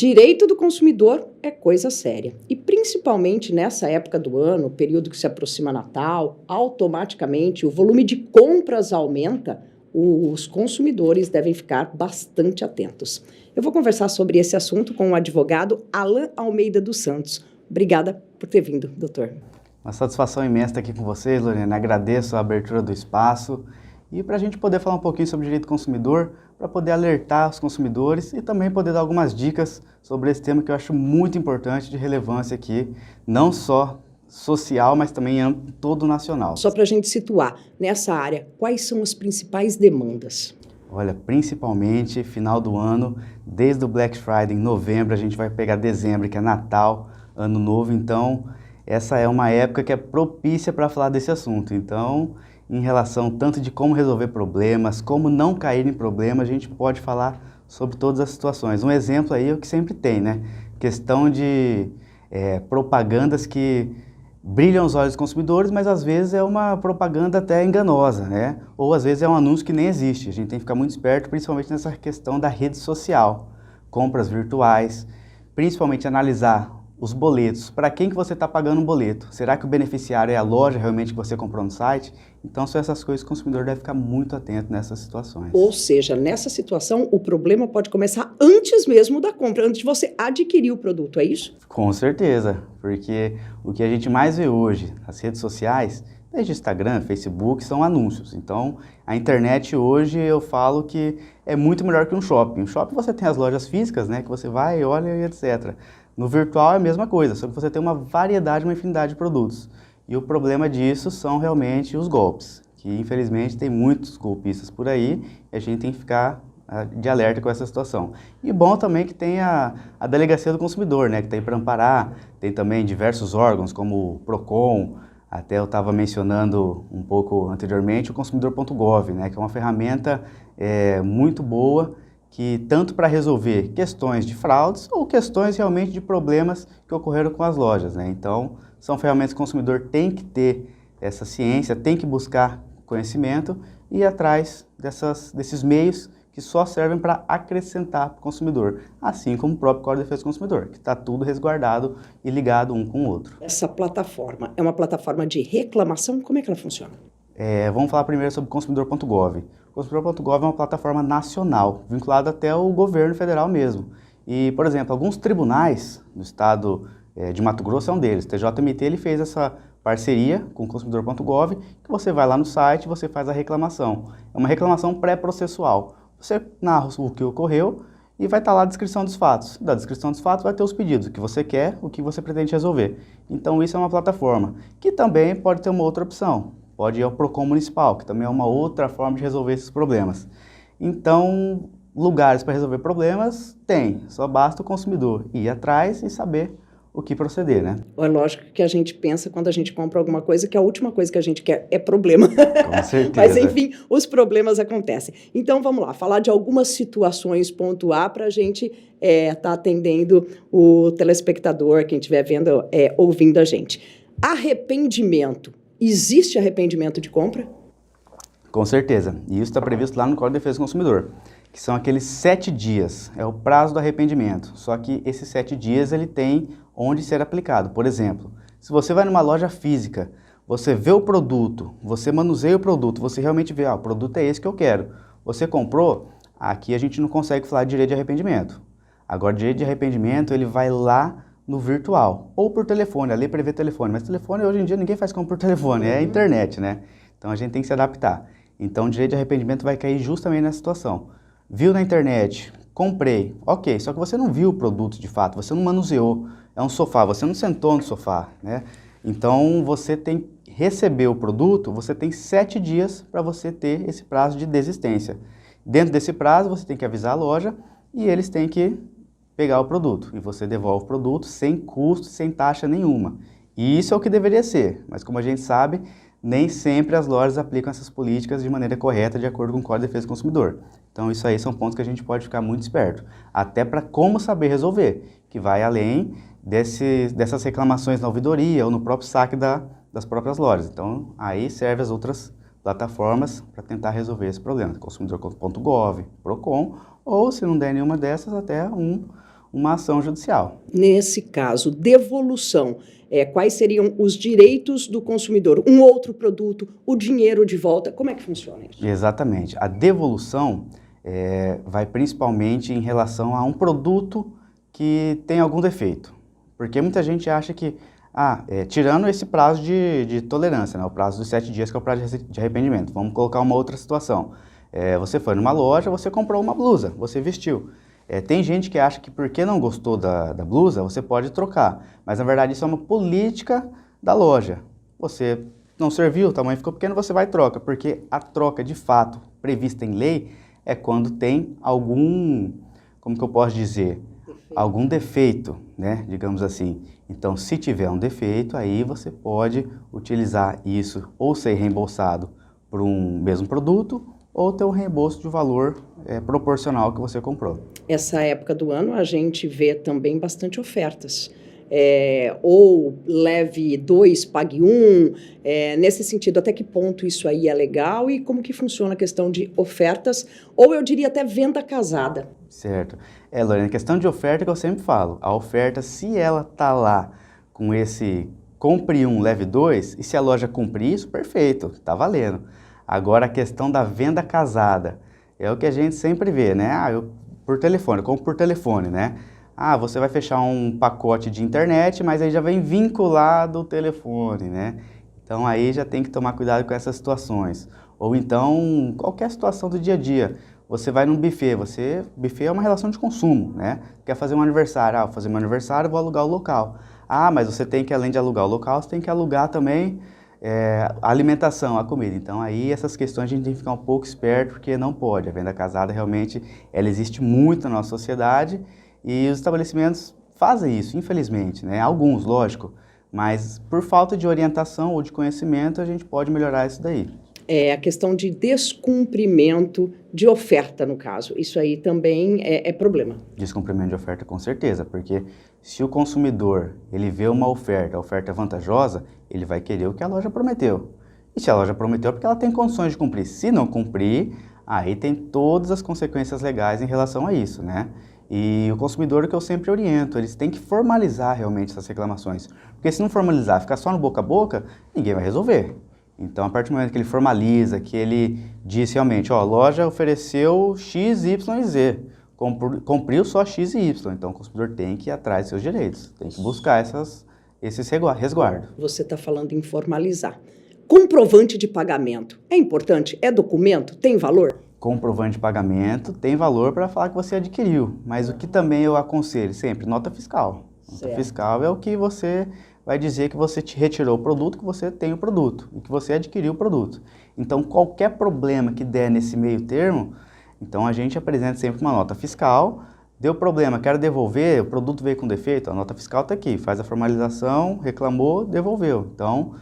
Direito do consumidor é coisa séria. E principalmente nessa época do ano, período que se aproxima Natal, automaticamente o volume de compras aumenta, os consumidores devem ficar bastante atentos. Eu vou conversar sobre esse assunto com o advogado Alan Almeida dos Santos. Obrigada por ter vindo, doutor. Uma satisfação imensa estar aqui com vocês, Lorena. Agradeço a abertura do espaço e para a gente poder falar um pouquinho sobre direito do consumidor, para poder alertar os consumidores e também poder dar algumas dicas sobre esse tema que eu acho muito importante, de relevância aqui, não só social, mas também em âmbito todo nacional. Só para a gente situar, nessa área, quais são as principais demandas? Olha, principalmente final do ano, desde o Black Friday em novembro, a gente vai pegar dezembro, que é Natal, Ano Novo, então essa é uma época que é propícia para falar desse assunto. Então, em relação tanto de como resolver problemas, como não cair em problemas, a gente pode falar sobre todas as situações. Um exemplo aí é o que sempre tem, né? Questão de propagandas que brilham os olhos dos consumidores, mas às vezes é uma propaganda até enganosa, né? Ou às vezes é um anúncio que nem existe. A gente tem que ficar muito esperto, principalmente nessa questão da rede social, compras virtuais, principalmente analisar os boletos. Para quem que você está pagando um boleto? Será que o beneficiário é a loja realmente que você comprou no site? Então são essas coisas que o consumidor deve ficar muito atento nessas situações. Ou seja, nessa situação o problema pode começar antes mesmo da compra, antes de você adquirir o produto, é isso? Com certeza, porque o que a gente mais vê hoje nas redes sociais, desde Instagram, Facebook, são anúncios. Então, a internet hoje eu falo que é muito melhor que um shopping. No shopping você tem as lojas físicas, né, que você vai, olha e etc. No virtual é a mesma coisa, só que você tem uma variedade, uma infinidade de produtos. E o problema disso são realmente os golpes, que infelizmente tem muitos golpistas por aí e a gente tem que ficar de alerta com essa situação. E bom também que tem a Delegacia do Consumidor, né, que tem para amparar, tem também diversos órgãos como o PROCON, até eu estava mencionando um pouco anteriormente o consumidor.gov, né, que é uma ferramenta muito boa, que tanto para resolver questões de fraudes ou questões realmente de problemas que ocorreram com as lojas, né? Então, são ferramentas que o consumidor tem que ter essa ciência, tem que buscar conhecimento e ir atrás desses meios que só servem para acrescentar para o consumidor, assim como o próprio Código de Defesa do Consumidor, que está tudo resguardado e ligado um com o outro. Essa plataforma é uma plataforma de reclamação? Como é que ela funciona? Vamos falar primeiro sobre o consumidor.gov. O consumidor.gov é uma plataforma nacional, vinculada até ao governo federal mesmo. E, por exemplo, alguns tribunais do estado de Mato Grosso é um deles. O TJMT ele fez essa parceria com o consumidor.gov, que você vai lá no site e você faz a reclamação. É uma reclamação pré-processual. Você narra o que ocorreu e vai estar lá a descrição dos fatos. Da descrição dos fatos vai ter os pedidos, o que você quer, o que você pretende resolver. Então isso é uma plataforma que também pode ter uma outra opção. Pode ir ao PROCON municipal, que também é uma outra forma de resolver esses problemas. Então, lugares para resolver problemas tem, só basta o consumidor ir atrás e saber o que proceder, né? É lógico que a gente pensa quando a gente compra alguma coisa que a última coisa que a gente quer é problema. Com certeza. Mas enfim, os problemas acontecem. Então vamos lá, falar de algumas situações, pontuar para a gente tá atendendo o telespectador, quem estiver vendo, ouvindo a gente. Arrependimento. Existe arrependimento de compra? Com certeza. E isso está previsto lá no Código de Defesa do Consumidor, que são aqueles 7 dias, é o prazo do arrependimento. Só que esses 7 dias ele tem onde ser aplicado. Por exemplo, se você vai numa loja física, você vê o produto, você manuseia o produto, você realmente vê, o produto é esse que eu quero. Você comprou, aqui a gente não consegue falar de direito de arrependimento. Agora, direito de arrependimento, ele vai lá no virtual, ou por telefone, a lei prevê telefone, mas telefone hoje em dia ninguém faz compra por telefone, é a internet, né? Então a gente tem que se adaptar. Então o direito de arrependimento vai cair justamente nessa situação. Viu na internet, comprei, ok, só que você não viu o produto de fato, você não manuseou, é um sofá, você não sentou no sofá, né? Então você tem que receber o produto, você tem 7 dias para você ter esse prazo de desistência. Dentro desse prazo você tem que avisar a loja e eles têm que pegar o produto e você devolve o produto sem custo, sem taxa nenhuma. E isso é o que deveria ser, mas como a gente sabe, nem sempre as lojas aplicam essas políticas de maneira correta, de acordo com o Código de Defesa do Consumidor. Então isso aí são pontos que a gente pode ficar muito esperto, até para como saber resolver, que vai além dessas reclamações na ouvidoria ou no próprio saque das próprias lojas. Então aí serve as outras plataformas para tentar resolver esse problema, consumidor.gov, PROCON, ou se não der nenhuma dessas, até uma ação judicial. Nesse caso, devolução, quais seriam os direitos do consumidor? Um outro produto, o dinheiro de volta, como é que funciona isso? Exatamente. A devolução vai principalmente em relação a um produto que tem algum defeito. Porque muita gente acha que, tirando esse prazo de tolerância, né, o prazo dos 7 dias, que é o prazo de arrependimento, vamos colocar uma outra situação. Você foi numa loja, você comprou uma blusa, você vestiu. Tem gente que acha que porque não gostou da blusa, você pode trocar. Mas na verdade isso é uma política da loja. Você não serviu, o tamanho ficou pequeno, você vai e troca. Porque a troca de fato prevista em lei é quando tem algum, como que eu posso dizer? Algum defeito, né? Digamos assim. Então, se tiver um defeito, aí você pode utilizar isso ou ser reembolsado por um mesmo produto ou ter um reembolso de valor proporcional ao que você comprou. Essa época do ano a gente vê também bastante ofertas. Ou leve 2, pague 1, nesse sentido, até que ponto isso aí é legal e como que funciona a questão de ofertas, ou eu diria até venda casada. Certo. Lorena, questão de oferta que eu sempre falo, a oferta, se ela tá lá com esse compre 1, leve 2, e se a loja cumprir isso, perfeito, tá valendo. Agora a questão da venda casada, é o que a gente sempre vê, né? Por telefone, eu compro por telefone, né? Você vai fechar um pacote de internet, mas aí já vem vinculado o telefone, né? Então aí já tem que tomar cuidado com essas situações. Ou então, qualquer situação do dia a dia. Você vai num buffet, buffet é uma relação de consumo, né? Quer fazer um aniversário, vou fazer meu aniversário, vou alugar o local. Mas você tem que, além de alugar o local, você tem que alugar também a alimentação, a comida. Então aí essas questões a gente tem que ficar um pouco esperto, porque não pode. A venda casada realmente, ela existe muito na nossa sociedade e os estabelecimentos fazem isso, infelizmente, né? Alguns, lógico, mas por falta de orientação ou de conhecimento a gente pode melhorar isso daí. A questão de descumprimento de oferta, no caso. Isso aí também é problema. Descumprimento de oferta, com certeza, porque se o consumidor ele vê uma oferta, a oferta é vantajosa, ele vai querer o que a loja prometeu. E se a loja prometeu, é porque ela tem condições de cumprir. Se não cumprir, aí tem todas as consequências legais em relação a isso, né? E o consumidor, que eu sempre oriento, eles têm que formalizar realmente essas reclamações. Porque se não formalizar, ficar só no boca a boca, ninguém vai resolver. Então, a partir do momento que ele formaliza, que ele diz realmente, a loja ofereceu X, Y e Z, cumpriu só X e Y, então o consumidor tem que ir atrás dos seus direitos, tem que buscar esses resguardos. Você está falando em formalizar. Comprovante de pagamento, é importante? É documento? Tem valor? Comprovante de pagamento tem valor para falar que você adquiriu, mas o que também eu aconselho sempre, nota fiscal. Nota fiscal é o que você vai dizer que você te retirou o produto, que você tem o produto e que você adquiriu o produto. Então, qualquer problema que der nesse meio termo, então a gente apresenta sempre uma nota fiscal. Deu problema, quero devolver, o produto veio com defeito, a nota fiscal está aqui, faz a formalização, reclamou, devolveu. Então,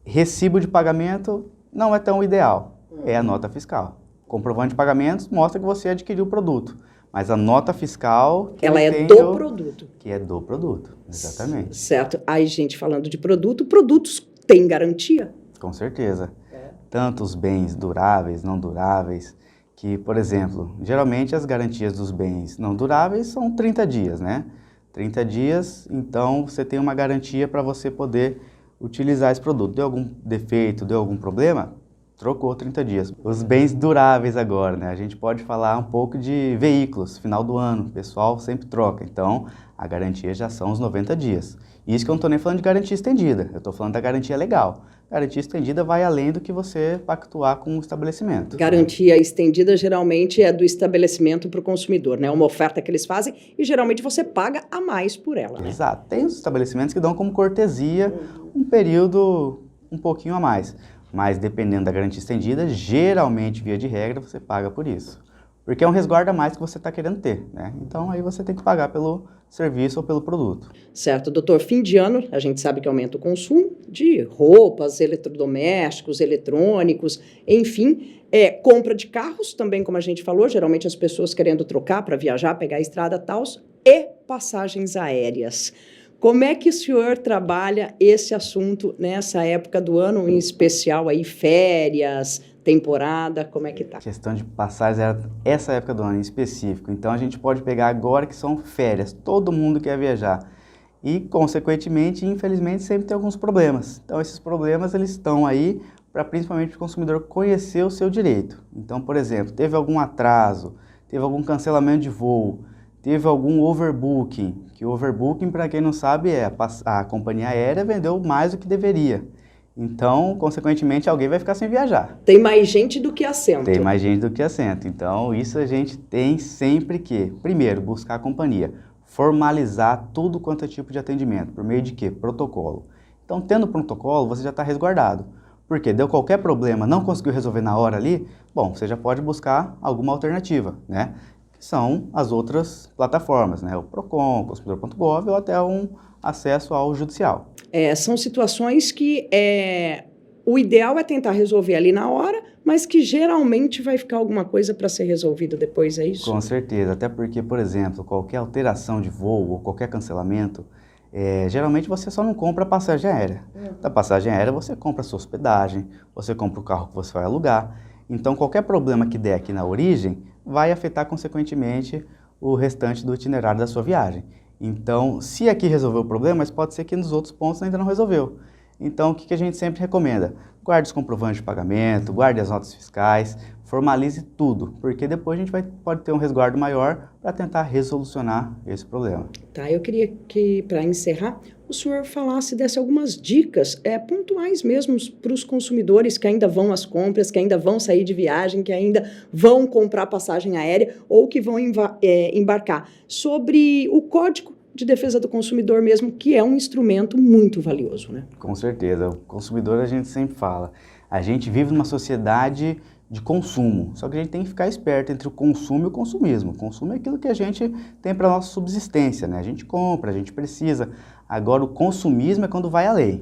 recibo de pagamento não é tão ideal, é a nota fiscal. Comprovante de pagamentos mostra que você adquiriu o produto. Mas a nota fiscal... Ela é do produto. Que é do produto, exatamente. Certo. Aí, gente, falando de produto, produtos têm garantia? Com certeza. Tanto os bens duráveis, não duráveis, que, por exemplo, geralmente as garantias dos bens não duráveis são 30 dias, né? 30 dias, então você tem uma garantia para você poder utilizar esse produto. Deu algum defeito, deu algum problema? Trocou 30 dias. Os bens duráveis agora, né? A gente pode falar um pouco de veículos, final do ano, o pessoal sempre troca. Então, a garantia já são os 90 dias. Isso que eu não estou nem falando de garantia estendida, eu estou falando da garantia legal. Garantia estendida vai além do que você pactuar com o estabelecimento. Garantia estendida geralmente é do estabelecimento para o consumidor, né? É uma oferta que eles fazem e geralmente você paga a mais por ela, né? Exato. Tem os estabelecimentos que dão como cortesia um período um pouquinho a mais. Mas dependendo da garantia estendida, geralmente, via de regra, você paga por isso. Porque é um resguardo a mais que você está querendo ter, né? Então, aí você tem que pagar pelo serviço ou pelo produto. Certo, doutor. Fim de ano, a gente sabe que aumenta o consumo de roupas, eletrodomésticos, eletrônicos, enfim. Compra de carros também, como a gente falou, geralmente as pessoas querendo trocar para viajar, pegar a estrada e tal, e passagens aéreas. Como é que o senhor trabalha esse assunto nessa época do ano, em especial aí férias, temporada, como é que tá? A questão de passagens era essa época do ano em específico. Então a gente pode pegar agora que são férias, todo mundo quer viajar. E, consequentemente, infelizmente, sempre tem alguns problemas. Então esses problemas eles estão aí para principalmente o consumidor conhecer o seu direito. Então, por exemplo, teve algum atraso, teve algum cancelamento de voo, teve algum overbooking, que o overbooking, para quem não sabe, é a companhia aérea vendeu mais do que deveria. Então, consequentemente, alguém vai ficar sem viajar. Tem mais gente do que assento. Tem mais gente do que assento. Então, isso a gente tem sempre que, primeiro, buscar a companhia, formalizar tudo quanto é tipo de atendimento. Por meio de quê? Protocolo. Então, tendo protocolo, você já está resguardado. Porque deu qualquer problema, não conseguiu resolver na hora ali, bom, você já pode buscar alguma alternativa, né? Que são as outras plataformas, né? O Procon, consumidor.gov ou até um acesso ao judicial. São situações que o ideal é tentar resolver ali na hora, mas que geralmente vai ficar alguma coisa para ser resolvido depois, é isso? Com certeza, até porque, por exemplo, qualquer alteração de voo ou qualquer cancelamento, geralmente você só não compra a passagem aérea. Da passagem aérea você compra a sua hospedagem, você compra o carro que você vai alugar. Então qualquer problema que der aqui na origem vai afetar consequentemente o restante do itinerário da sua viagem. Então, se aqui resolveu o problema, mas pode ser que nos outros pontos ainda não resolveu. Então, o que a gente sempre recomenda? Guarde os comprovantes de pagamento, guarde as notas fiscais, formalize tudo, porque depois a gente pode ter um resguardo maior para tentar resolucionar esse problema. Tá, eu queria que, para encerrar, o senhor desse algumas dicas pontuais mesmo para os consumidores que ainda vão às compras, que ainda vão sair de viagem, que ainda vão comprar passagem aérea ou que vão embarcar, sobre o Código de Defesa do Consumidor mesmo, que é um instrumento muito valioso, né? Com certeza. O consumidor, a gente sempre fala, a gente vive numa sociedade de consumo, só que a gente tem que ficar esperto entre o consumo e o consumismo. O consumo é aquilo que a gente tem para nossa subsistência, né? A gente compra, a gente precisa. Agora, o consumismo é quando vai além.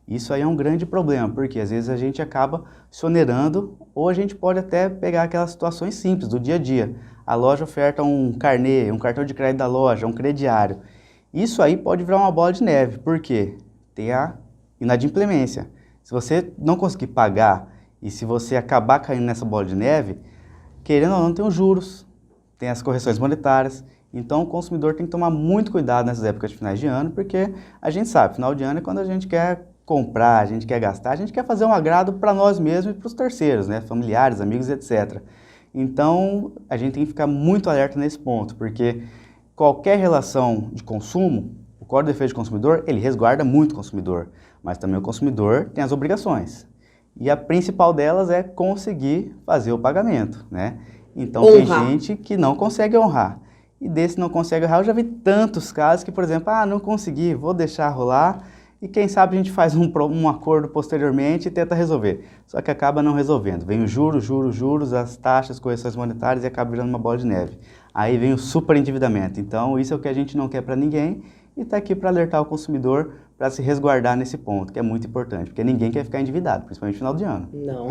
Isso aí é um grande problema, porque às vezes a gente acaba se onerando ou a gente pode até pegar aquelas situações simples do dia a dia. A loja oferta um carnê, um cartão de crédito da loja, um crediário. Isso aí pode virar uma bola de neve, porque tem a inadimplência. Se você não conseguir pagar e se você acabar caindo nessa bola de neve, querendo ou não, tem os juros, tem as correções monetárias. Então, o consumidor tem que tomar muito cuidado nessas épocas de finais de ano, porque a gente sabe, final de ano é quando a gente quer comprar, a gente quer gastar, a gente quer fazer um agrado para nós mesmos e para os terceiros, né? Familiares, amigos, etc. Então, a gente tem que ficar muito alerta nesse ponto, porque qualquer relação de consumo, o Código de Defesa do Consumidor, ele resguarda muito o consumidor, mas também o consumidor tem as obrigações. E a principal delas é conseguir fazer o pagamento, né? Então tem gente que não consegue honrar. E desse não consegue honrar, eu já vi tantos casos que, por exemplo, não consegui, vou deixar rolar e quem sabe a gente faz um acordo posteriormente e tenta resolver. Só que acaba não resolvendo. Vem os juros, as taxas, correções monetárias e acaba virando uma bola de neve. Aí vem o superendividamento. Então isso é o que a gente não quer para ninguém e está aqui para alertar o consumidor para se resguardar nesse ponto, que é muito importante, porque ninguém quer ficar endividado, principalmente no final de ano. Não.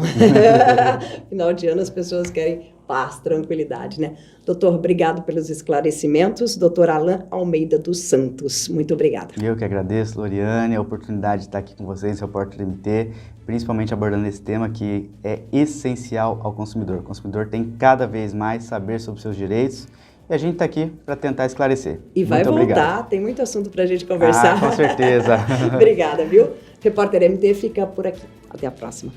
Final de ano as pessoas querem paz, tranquilidade, né? Doutor, obrigado pelos esclarecimentos. Doutor Alan Almeida dos Santos, muito obrigada. Eu que agradeço, Loriane, a oportunidade de estar aqui com vocês, seu Repórter MT, principalmente abordando esse tema que é essencial ao consumidor. O consumidor tem cada vez mais saber sobre seus direitos e a gente está aqui para tentar esclarecer. E vai voltar, tem muito assunto para a gente conversar. Com certeza. Obrigada, viu? Repórter MT fica por aqui. Até a próxima.